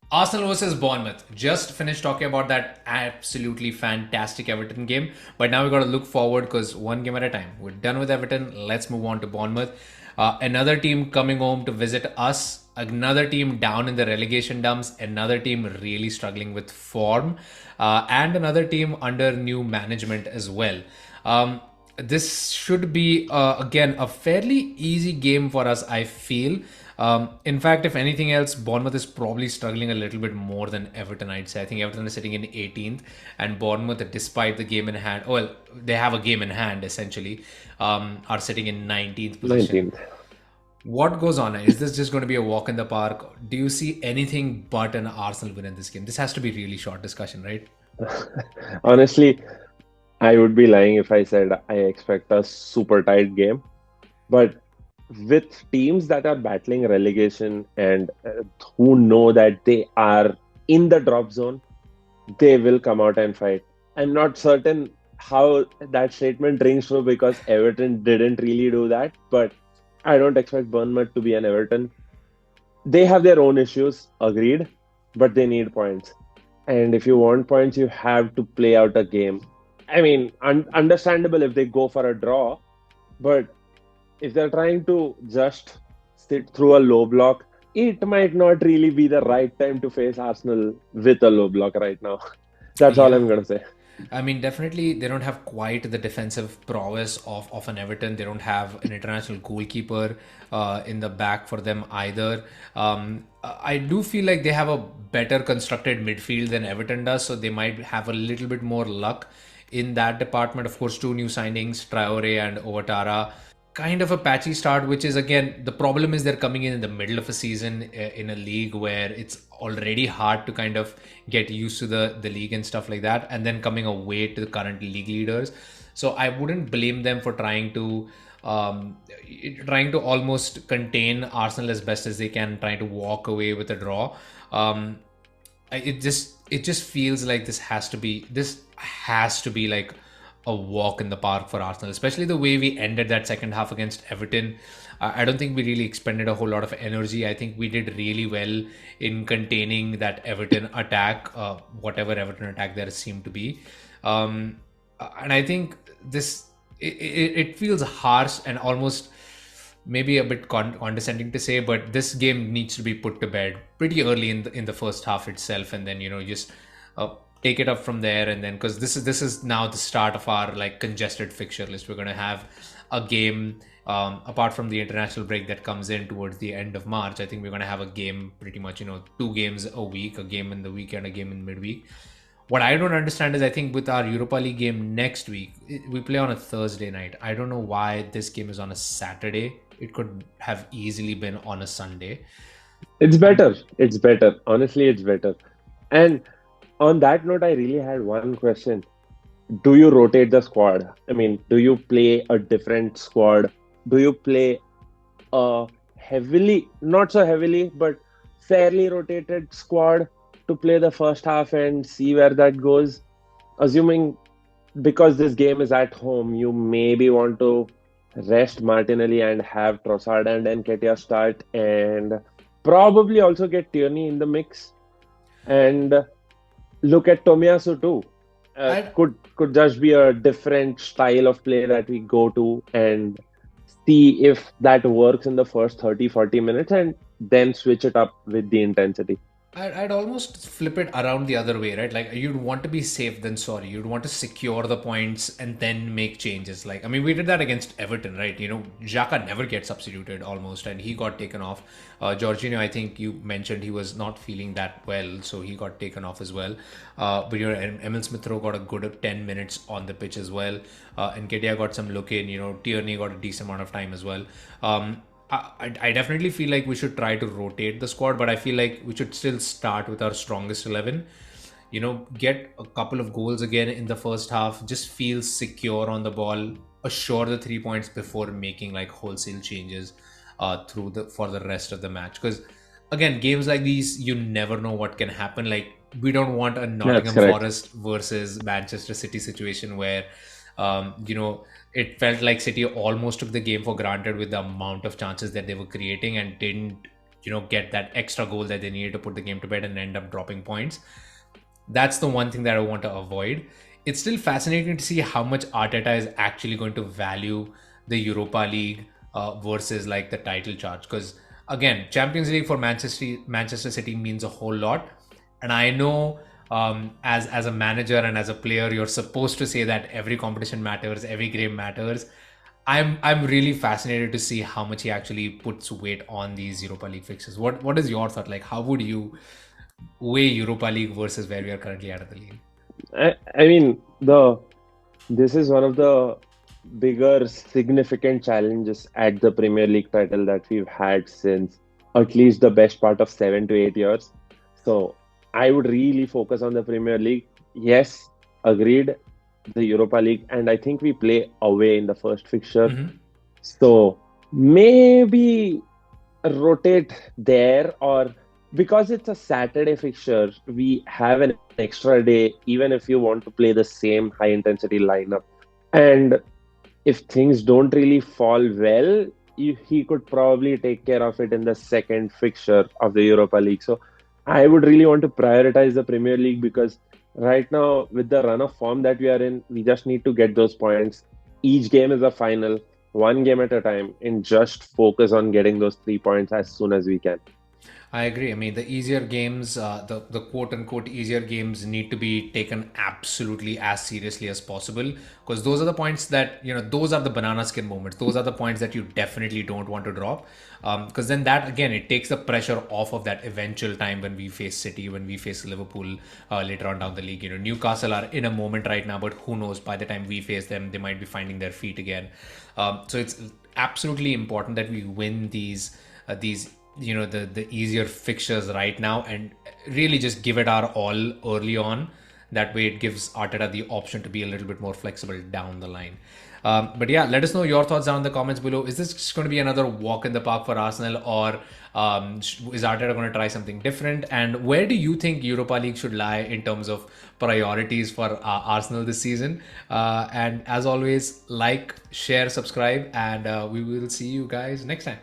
Arsenal versus Bournemouth. Just finished talking about that absolutely fantastic Everton game. But now we got to look forward because one game at a time. We're done with Everton. Let's move on to Bournemouth. Another team coming home to visit us. Another team down in the relegation dumps. Another team really struggling with form. And another team under new management as well. This should be, again, a fairly easy game for us, I feel. In fact, if anything else, Bournemouth is probably struggling a little bit more than Everton, I'd say. I think Everton is sitting in 18th, and Bournemouth, despite the game in hand, well, they have a game in hand essentially, are sitting in 19th position. 19th. What goes on? Is this just going to be a walk in the park? Do you see anything but an Arsenal win in this game? This has to be really short discussion, right? Honestly, I would be lying if I said I expect a super tight game. But with teams that are battling relegation and who know that they are in the drop zone, they will come out and fight. I'm not certain how that statement rings true because Everton didn't really do that, but I don't expect Bournemouth to be an Everton. They have their own issues, agreed, but they need points. And if you want points, you have to play out a game. I mean, understandable if they go for a draw, but if they're trying to just sit through a low block, it might not really be the right time to face Arsenal with a low block right now. That's all Yeah. I'm going to say. I mean, definitely they don't have quite the defensive prowess of an Everton. They don't have an international goalkeeper in the back for them either. I do feel like they have a better constructed midfield than Everton does, so they might have a little bit more luck in that department. Of course, two new signings, Traore and Ouattara, kind of a patchy start, which is again the problem is they're coming in the middle of a season in a league where it's already hard to kind of get used to the league and stuff like that, and then coming away to the current league leaders. So I wouldn't blame them for um, trying to almost contain Arsenal as best as they can, trying to walk away with a draw. Um, it just feels like this has to be like a walk in the park for Arsenal, especially the way we ended that second half against Everton. I don't think we really expended a whole lot of energy. I think we did really well in containing that Everton attack, whatever Everton attack there seemed to be. And I think it feels harsh and almost maybe a bit condescending to say, but this game needs to be put to bed pretty early in the first half itself, and then just uh, take it up from there. And then because this is now the start of our like congested fixture list, we're going to have a game apart from the international break that comes in towards the end of March. I think we're going to have a game pretty much, two games a week, a game in the weekend, a game in midweek. What I don't understand is I think with our Europa League game next week, we play on a Thursday night. I don't know why this game is on a Saturday. It could have easily been on a Sunday. It's better. It's better. Honestly, it's better. And on that note, I really had one question. Do you rotate the squad? I mean, do you play a different squad? Do you play a heavily, not so heavily, but fairly rotated squad to play the first half and see where that goes? Assuming because this game is at home, you maybe want to rest Martinelli and have Trossard and Nketiah start, and probably also get Tierney in the mix and look at Tomiyasu too. I Could just be a different style of play that we go to and see if that works in the first 30-40 minutes and then switch it up with the intensity. I'd almost flip it around the other way, right? Like you'd want to be safe than sorry. You'd want to secure the points and then make changes. Like I mean, we did that against Everton, right? Xhaka never gets substituted almost, and he got taken off. Jorginho, I think you mentioned he was not feeling that well, so he got taken off as well. But Emil Smith Rowe got a good 10 minutes on the pitch as well, and Kedia got some look in. Tierney got a decent amount of time as well. I definitely feel like we should try to rotate the squad, but I feel like we should still start with our strongest 11. Get a couple of goals again in the first half, just feel secure on the ball, assure the 3 points before making like wholesale changes through the for the rest of the match. Because again, games like these, you never know what can happen. Like we don't want a That's Nottingham correct. Forest versus Manchester City situation where it felt like City almost took the game for granted with the amount of chances that they were creating and didn't get that extra goal that they needed to put the game to bed and end up dropping points. That's the one thing that I want to avoid. It's still fascinating to see how much Arteta is actually going to value the Europa League versus like the title charge. Because again, Champions League for Manchester City means a whole lot, and I know as a manager and as a player, you're supposed to say that every competition matters, every game matters. I'm really fascinated to see how much he actually puts weight on these Europa League fixtures. What is your thought? Like, how would you weigh Europa League versus where we are currently at the league? I mean, this is one of the bigger significant challenges at the Premier League title that we've had since at least the best part of 7 to 8 years. So I would really focus on the Premier League. Yes, agreed, the Europa League, and I think we play away in the first fixture. Mm-hmm. So maybe rotate there, or because it's a Saturday fixture, we have an extra day, even if you want to play the same high intensity lineup. And if things don't really fall well, he could probably take care of it in the second fixture of the Europa League. So I would really want to prioritize the Premier League because right now, with the run of form that we are in, we just need to get those points. Each game is a final, one game at a time, and just focus on getting those 3 points as soon as we can. I agree. I mean, the easier games, the quote unquote easier games need to be taken absolutely as seriously as possible, because those are the points that, those are the banana skin moments. Those are the points that you definitely don't want to drop. Because then that, again, it takes the pressure off of that eventual time when we face City, when we face Liverpool later on down the league. Newcastle are in a moment right now, but who knows, by the time we face them, they might be finding their feet again. So it's absolutely important that we win these the easier fixtures right now and really just give it our all early on. That way it gives Arteta the option to be a little bit more flexible down the line. But yeah, let us know your thoughts down in the comments below. Is this just going to be another walk in the park for Arsenal, or is Arteta going to try something different? And where do you think Europa League should lie in terms of priorities for Arsenal this season? And as always, like, share, subscribe, and we will see you guys next time.